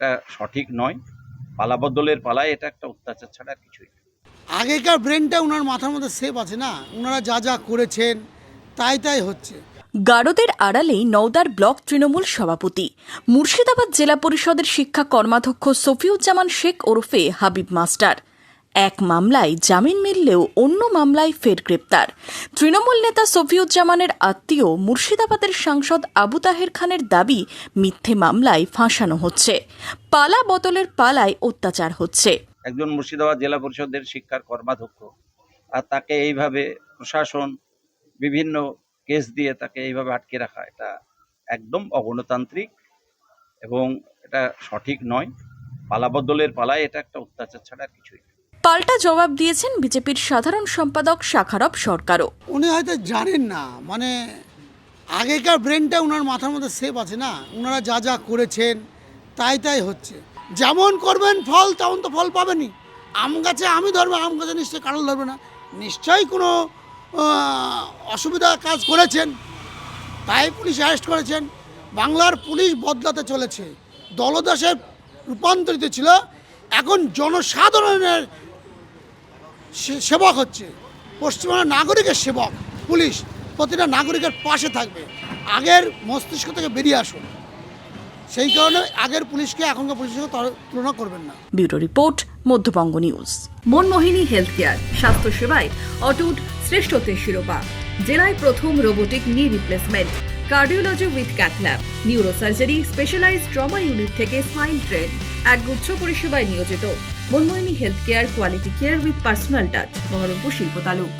এটা সঠিক নয়। পালাবদলের পালায় এটা একটা অত্যাচার ছাড়া আর কিছুই না। আগেকার ব্রেনটা ওনার মাথার মধ্যে সেভ আছে না, ওনারা যা যা করেছেন তাই হচ্ছে। গারদের আড়ালেই নওদার ব্লক তৃণমূল সভাপতি মুর্শিদাবাদ জেলা পরিষদের শিক্ষা কর্মাধ্যক্ষ সফিউজ্জামান শেখ ওরফে হাবিব মাস্টার। এক মামলায় জামিন মিললেও অন্য মামলায় ফের গ্রেপ্তার। তৃণমূল নেতা সফিউজ্জামানের আত্মীয় মুর্শিদাবাদের সাংসদ আবু তাহের খানের দাবি, মিথ্যে মামলায় ফাঁসানো হচ্ছে, পালা বদলের পালায় অত্যাচার হচ্ছে। একজন মুর্শিদাবাদ জেলা পরিষদের শিক্ষার কর্মাধ্যক্ষ, আর তাকে এইভাবে প্রশাসন বিভিন্ন কেস দিয়ে তাকে এইভাবে আটকে রাখা, এটা একদম অগণতান্ত্রিক এবং এটা সঠিক নয়। পালাবদলের পালায় এটা একটা অত্যাচার ছাড়া আর কিছুই না। পাল্টা জবাব দিয়েছেন বিজেপির সাধারণ সম্পাদক শাখারব সরকারও। উনি হয়তো জানেন না, মানে আগেকার ব্রেনটা ওনার মাথার মধ্যে সেভ আছে না, ওনারা যা যা করেছেন তাই হচ্ছে। যেমন করবেন ফল তেমন তো ফল পাবেনই। আম গাছে আমি ধরবো, আম গাছে নিশ্চয়ই কারণ ধরবে না, নিশ্চয়ই কোনো অসুবিধা কাজ করেছেন, তাই পুলিশ অ্যারেস্ট করেছেন। বাংলার পুলিশ বদলাতে চলেছে, দলদাসে রূপান্তরিত ছিল, এখন জনসাধারণের সেবক হচ্ছে। পশ্চিমবঙ্গের নাগরিকের সেবক পুলিশ, প্রতিটা নাগরিকের পাশে থাকবে। আগের মস্তিষ্ক থেকে বেরিয়ে আসুন, সেই কারণে আগের পুলিশকে এখনকার পুলিশের সঙ্গে তুলনা করবেন না। Bureau report, Madhyabanga news. Manmohini health care, স্বাস্থ্যসেবায় অটুট শ্রেষ্ঠত্বের শিরোপা। জেলায় প্রথম robotic knee replacement, cardiology with cath lab, neurosurgery, specialised trauma unit থেকে স্পাইন ট্রেন, একগুচ্ছ পরিষেবায় নিয়োজিত। Manmohini health care, quality care with personal touch, Baharampur শিল্প তালুক।